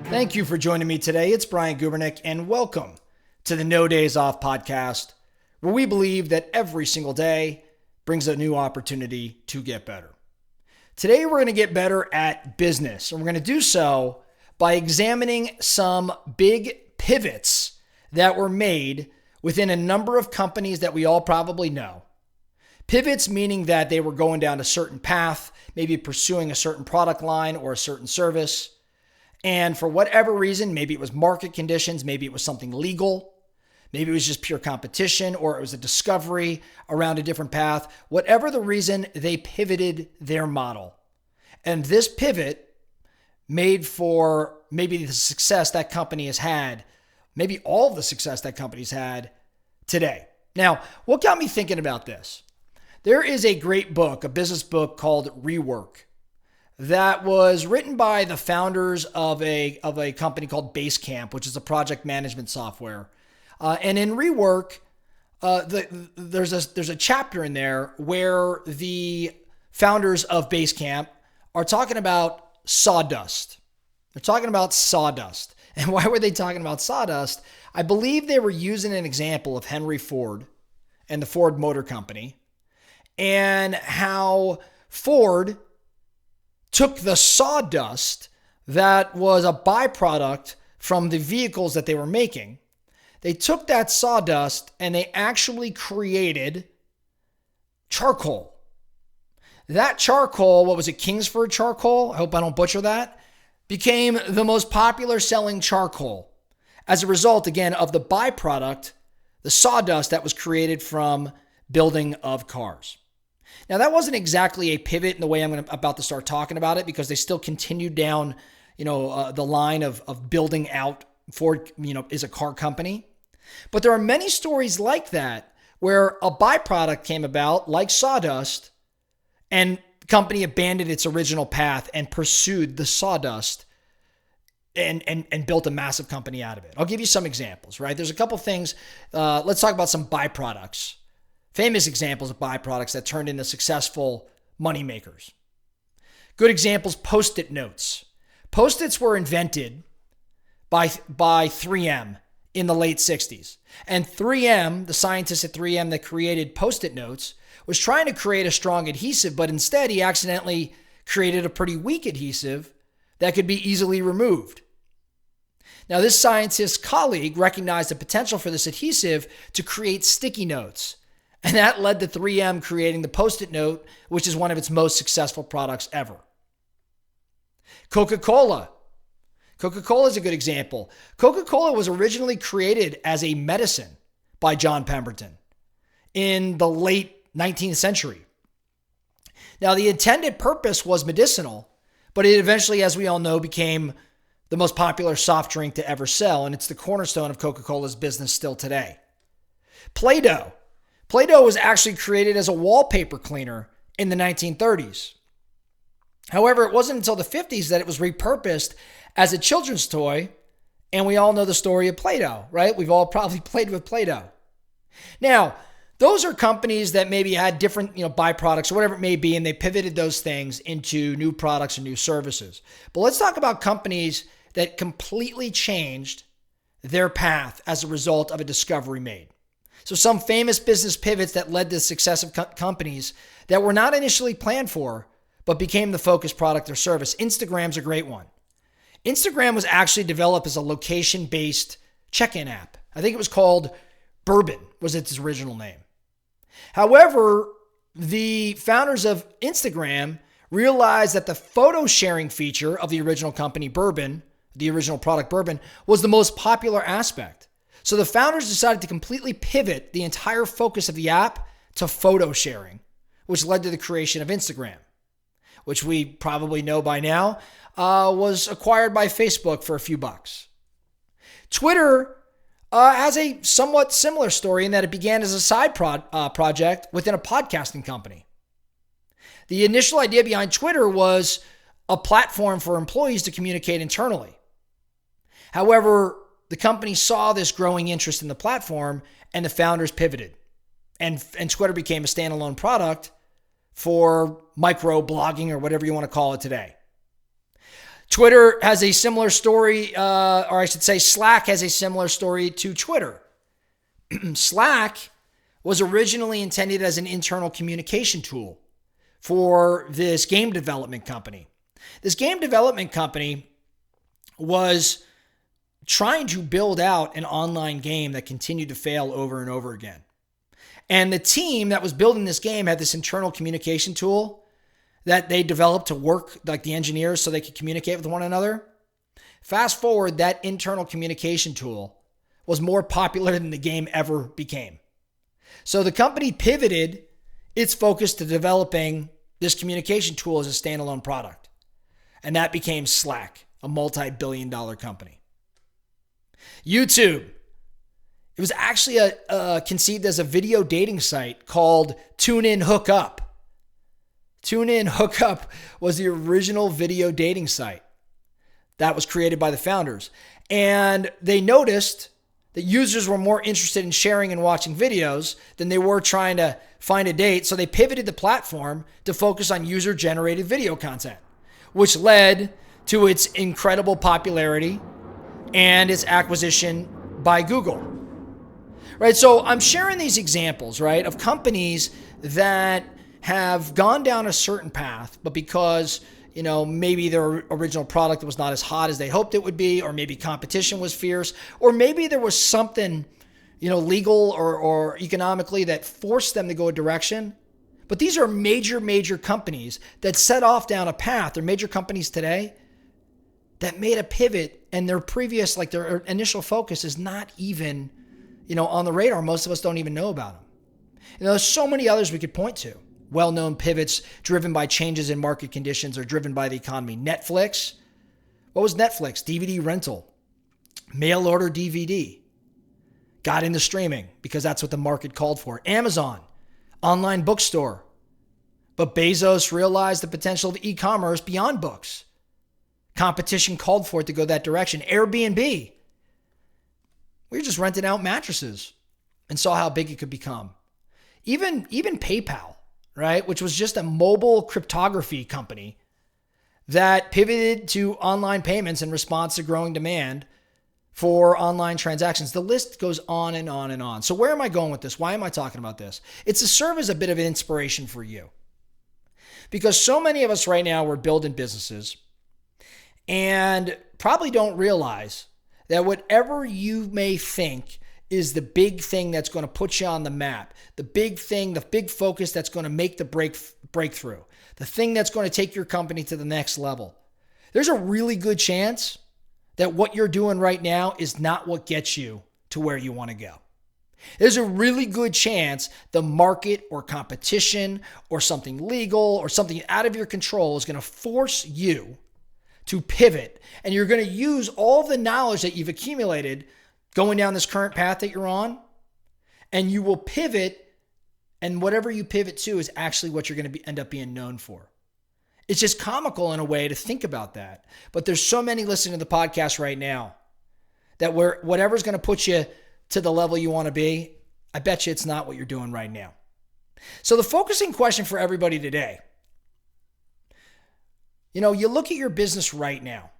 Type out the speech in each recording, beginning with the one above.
Thank you for joining me today. It's Brian Gubernick, and welcome to the No Days Off podcast, where we believe that every single day brings a new opportunity to get better. Today, we're going to get better at business, and we're going to do so by examining some big pivots that were made within a number of companies that we all probably know. Pivots meaning that they were going down a certain path, maybe pursuing a certain product line or a certain service. And for whatever reason, maybe it was market conditions, maybe it was something legal, maybe it was just pure competition, or it was a discovery around a different path. Whatever the reason, they pivoted their model. And this pivot made for maybe the success that company has had, maybe all of the success that company's had today. Now, what got me thinking about this? There is a great book, a business book called Rework, that was written by the founders of a company called Basecamp, which is a project management software. And in Rework, there's a chapter in there where the founders of Basecamp are talking about sawdust. They're talking about sawdust. And why were they talking about sawdust? I believe they were using an example of Henry Ford and the Ford Motor Company, and how Ford took the sawdust that was a byproduct from the vehicles that they were making. They took that sawdust and they actually created charcoal. That charcoal, what was it, Kingsford charcoal? I hope I don't butcher that, became the most popular selling charcoal as a result, again, of the byproduct, the sawdust that was created from building of cars. Now, that wasn't exactly a pivot in the way I'm about to start talking about it, because they still continued down, the line of building out Ford, is a car company. But there are many stories like that where a byproduct came about, like sawdust, and the company abandoned its original path and pursued the sawdust and built a massive company out of it. I'll give you some examples, right? There's a couple things. Let's talk about some byproducts. Famous examples of byproducts that turned into successful money makers. Good examples, Post-it notes. Post-its were invented by 3M in the late 60s. And 3M, the scientists at 3M that created Post-it notes, was trying to create a strong adhesive, but instead he accidentally created a pretty weak adhesive that could be easily removed. Now, this scientist's colleague recognized the potential for this adhesive to create sticky notes. And that led to 3M creating the Post-it note, which is one of its most successful products ever. Coca-Cola. Coca-Cola is a good example. Coca-Cola was originally created as a medicine by John Pemberton in the late 19th century. Now, the intended purpose was medicinal, but it eventually, as we all know, became the most popular soft drink to ever sell, and it's the cornerstone of Coca-Cola's business still today. Play-Doh. Play-Doh was actually created as a wallpaper cleaner in the 1930s. However, it wasn't until the 50s that it was repurposed as a children's toy, and we all know the story of Play-Doh, right? We've all probably played with Play-Doh. Now, those are companies that maybe had different, byproducts or whatever it may be, and they pivoted those things into new products and new services. But let's talk about companies that completely changed their path as a result of a discovery made. So some famous business pivots that led to the success of companies that were not initially planned for, but became the focus product or service. Instagram's a great one. Instagram was actually developed as a location-based check-in app. I think it was called Bourbon, was its original name. However, the founders of Instagram realized that the photo sharing feature of the original company Bourbon, the original product Bourbon, was the most popular aspect. So the founders decided to completely pivot the entire focus of the app to photo sharing, which led to the creation of Instagram, which we probably know by now was acquired by Facebook for a few bucks. Twitter has a somewhat similar story in that it began as a side project within a podcasting company. The initial idea behind Twitter was a platform for employees to communicate internally. However, the company saw this growing interest in the platform, and the founders pivoted. And Twitter became a standalone product for micro blogging or whatever you want to call it today. Twitter has a similar story, or I should say Slack has a similar story to Twitter. Slack was originally intended as an internal communication tool for this game development company. This game development company was trying to build out an online game that continued to fail over and over again. And the team that was building this game had this internal communication tool that they developed to work, like the engineers, so they could communicate with one another. Fast forward, that internal communication tool was more popular than the game ever became. So the company pivoted its focus to developing this communication tool as a standalone product. And that became Slack, a multi-billion-dollar company. YouTube. It was actually conceived as a video dating site called TuneIn Hookup. TuneIn Hookup was the original video dating site that was created by the founders. And they noticed that users were more interested in sharing and watching videos than they were trying to find a date. So they pivoted the platform to focus on user-generated video content, which led to its incredible popularity and its acquisition by Google. Right? So I'm sharing these examples, right, of companies that have gone down a certain path, but because, maybe their original product was not as hot as they hoped it would be, or maybe competition was fierce, or maybe there was something, legal or economically that forced them to go a direction. But these are major companies that set off down a path. They're major companies today that made a pivot, and their initial focus is not even, on the radar. Most of us don't even know about them. There's so many others we could point to. Well-known pivots driven by changes in market conditions or driven by the economy. Netflix. What was Netflix? DVD rental. Mail order DVD. Got into streaming because that's what the market called for. Amazon. Online bookstore. But Bezos realized the potential of e-commerce beyond books. Competition called for it to go that direction. Airbnb. We were just renting out mattresses and saw how big it could become. Even PayPal, right, which was just a mobile cryptography company that pivoted to online payments in response to growing demand for online transactions. The list goes on and on and on. So where am I going with this? Why am I talking about this? It's to serve as a bit of an inspiration for you. Because so many of us right now, we're building businesses and probably don't realize that whatever you may think is the big thing that's going to put you on the map, the big thing, the big focus that's going to make the breakthrough, the thing that's going to take your company to the next level. There's a really good chance that what you're doing right now is not what gets you to where you want to go. There's a really good chance the market or competition or something legal or something out of your control is going to force you to pivot, and you're going to use all the knowledge that you've accumulated going down this current path that you're on, and you will pivot, and whatever you pivot to is actually what you're going to end up being known for. It's just comical in a way to think about that. But there's so many listening to the podcast right now that whatever's going to put you to the level you want to be, I bet you it's not what you're doing right now. So the focusing question for everybody today, you look at your business right now.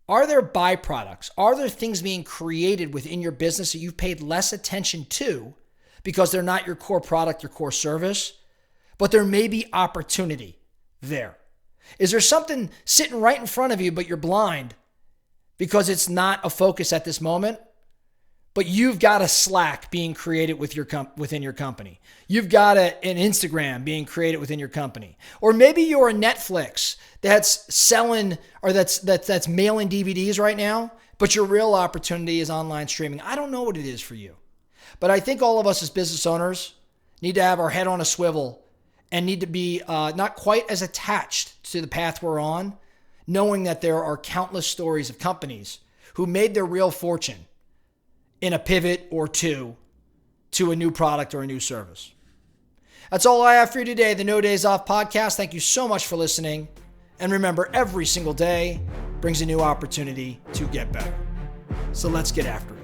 Are there byproducts? Are there things being created within your business that you've paid less attention to because they're not your core product, your core service, but there may be opportunity there? Is there something sitting right in front of you, but you're blind because it's not a focus at this moment? But you've got a Slack being created within your company. You've got an Instagram being created within your company. Or maybe you're a Netflix that's selling or that's mailing DVDs right now, but your real opportunity is online streaming. I don't know what it is for you. But I think all of us as business owners need to have our head on a swivel and need to be not quite as attached to the path we're on, knowing that there are countless stories of companies who made their real fortune in a pivot or two to a new product or a new service. That's all I have for you today, the No Days Off podcast. Thank you so much for listening. And remember, every single day brings a new opportunity to get better. So let's get after it.